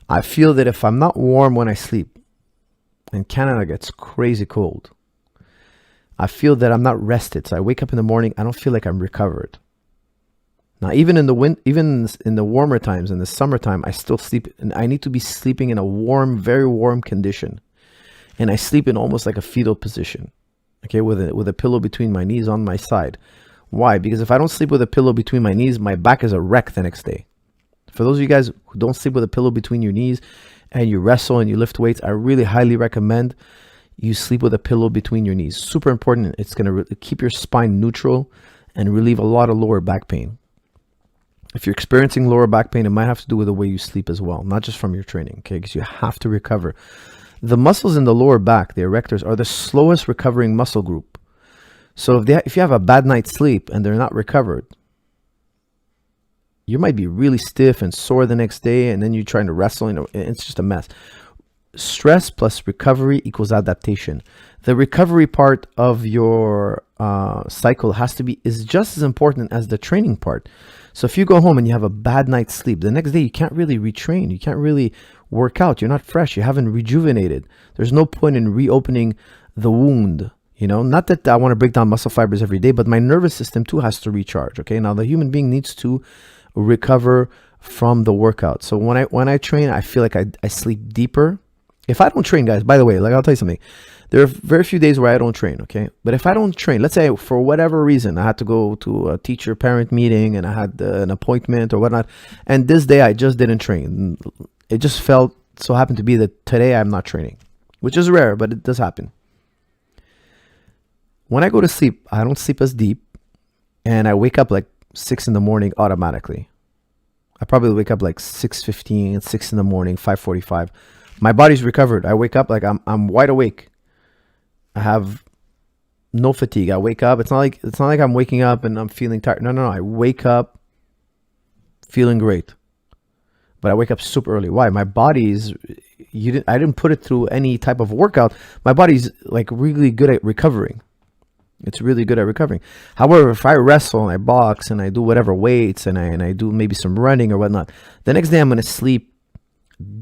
I feel that if I'm not warm when I sleep, and Canada gets crazy cold, I feel that I'm not rested. So I wake up in the morning, I don't feel like I'm recovered. Now, even in the warmer times, in the summertime, I still sleep, and I need to be sleeping in a warm, very warm condition. And I sleep in almost like a fetal position, okay, with a pillow between my knees on my side. Why? Because if I don't sleep with a pillow between my knees, my back is a wreck the next day. For those of you guys who don't sleep with a pillow between your knees and you wrestle and you lift weights, I really highly recommend you sleep with a pillow between your knees. Super important. It's going to keep your spine neutral and relieve a lot of lower back pain. If you're experiencing lower back pain, it might have to do with the way you sleep as well, not just from your training, okay? Because you have to recover. The muscles in the lower back, the erectors, are the slowest recovering muscle group. So if you have a bad night's sleep and they're not recovered, you might be really stiff and sore the next day, and then you're trying to wrestle, it's just a mess. Stress plus recovery equals adaptation. The recovery part of your cycle is just as important as the training part. So if you go home and you have a bad night's sleep, the next day you can't really retrain. You can't really work out. You're not fresh. You haven't rejuvenated. There's no point in reopening the wound. Not that I want to break down muscle fibers every day, but my nervous system too has to recharge. Okay. Now the human being needs to recover from the workout. So when I train, I feel like I sleep deeper. If I don't train, guys, by the way, I'll tell you something. There are very few days where I don't train, okay? But if I don't train, let's say for whatever reason, I had to go to a teacher-parent meeting and I had an appointment or whatnot, and this day I just didn't train. It just so happened to be that today I'm not training, which is rare, but it does happen. When I go to sleep, I don't sleep as deep, and I wake up like 6 in the morning automatically. I probably wake up like 6:15, 6 in the morning, 5:45. My body's recovered. I wake up like I'm wide awake. I have no fatigue. I wake up. It's not like I'm waking up and I'm feeling tired. No. I wake up feeling great. But I wake up super early. Why? My body's I didn't put it through any type of workout. My body's like really good at recovering. It's really good at recovering. However, if I wrestle and I box and I do whatever weights and I do maybe some running or whatnot, the next day I'm going to sleep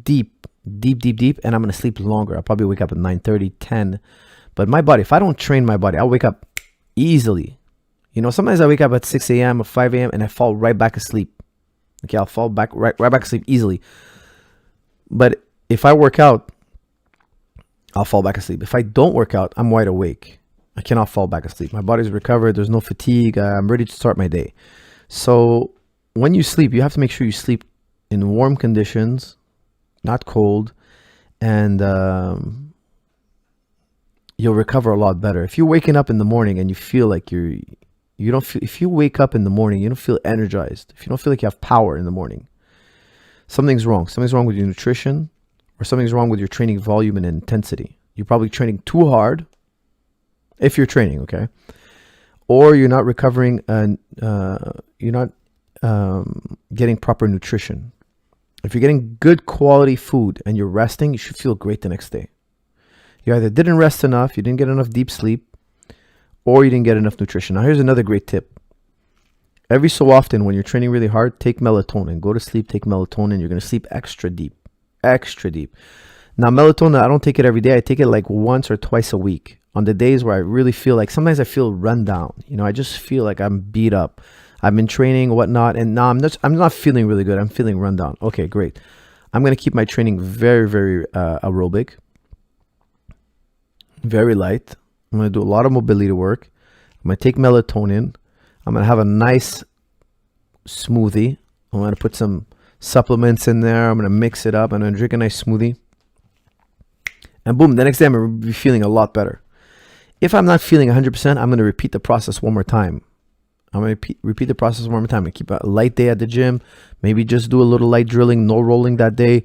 deep, and I'm going to sleep longer. I'll probably wake up at 9:30, 10. But my body, if I don't train my body, I'll wake up easily. Sometimes I wake up at 6 a.m. or 5 a.m. and I fall right back asleep. Okay, I'll fall back right back asleep easily. But if I work out, I'll fall back asleep. If I don't work out, I'm wide awake. I cannot fall back asleep. My body's recovered. There's no fatigue. I'm ready to start my day. So when you sleep, you have to make sure you sleep in warm conditions, not cold, and you'll recover a lot better. If you're waking up in the morning and you feel like if you wake up in the morning, you don't feel energized. If you don't feel like you have power in the morning, something's wrong. Something's wrong with your nutrition, or something's wrong with your training volume and intensity. You're probably training too hard if you're training, okay? Or you're not recovering and you're not getting proper nutrition. If you're getting good quality food and you're resting, you should feel great the next day. You either didn't rest enough, you didn't get enough deep sleep, or you didn't get enough nutrition. Now, here's another great tip. Every so often, when you're training really hard, take melatonin. Go to sleep, take melatonin. You're going to sleep extra deep. Extra deep. Now, melatonin, I don't take it every day. I take it like once or twice a week. On the days where I really feel like, sometimes I feel run down. I just feel like I'm beat up. I've been training, whatnot, and now I'm not feeling really good. I'm feeling run down. Okay, great. I'm going to keep my training very, very aerobic. Very light. I'm going to do a lot of mobility work. I'm going to take melatonin. I'm going to have a nice smoothie. I'm going to put some supplements in there. I'm going to mix it up. I'm going to drink a nice smoothie. And boom, the next day I'm going to be feeling a lot better. If I'm not feeling 100%, I'm going to repeat the process one more time. I'm going to repeat the process one more time. I keep a light day at the gym. Maybe just do a little light drilling, no rolling that day.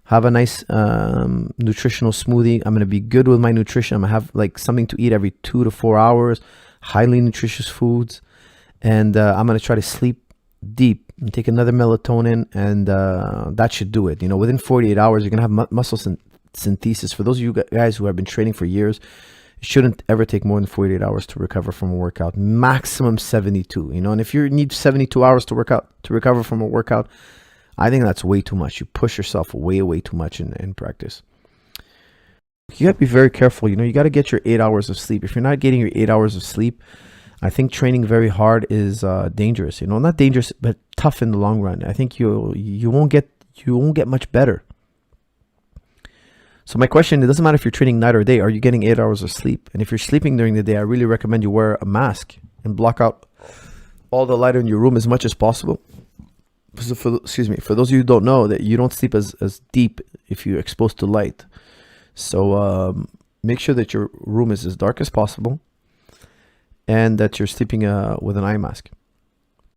Have a nice nutritional smoothie. I'm going to be good with my nutrition. I'm going to have like something to eat every 2 to 4 hours, highly nutritious foods. And I'm going to try to sleep deep and take another melatonin. And that should do it. Within 48 hours, you're going to have muscle synthesis. For those of you guys who have been training for years, it shouldn't ever take more than 48 hours to recover from a workout. Maximum 72, And if you need 72 hours to recover from a workout, I think that's way too much. You push yourself way too much in practice. You got to be very careful. You got to get your 8 hours of sleep. If you're not getting your 8 hours of sleep, I think training very hard is dangerous. Not dangerous, but tough in the long run. I think you won't get much better. So my question, it doesn't matter if you're training night or day, are you getting 8 hours of sleep? And if you're sleeping during the day, I really recommend you wear a mask and block out all the light in your room as much as possible. For those of you who don't know, that you don't sleep as deep if you're exposed to light. So make sure that your room is as dark as possible and that you're sleeping with an eye mask.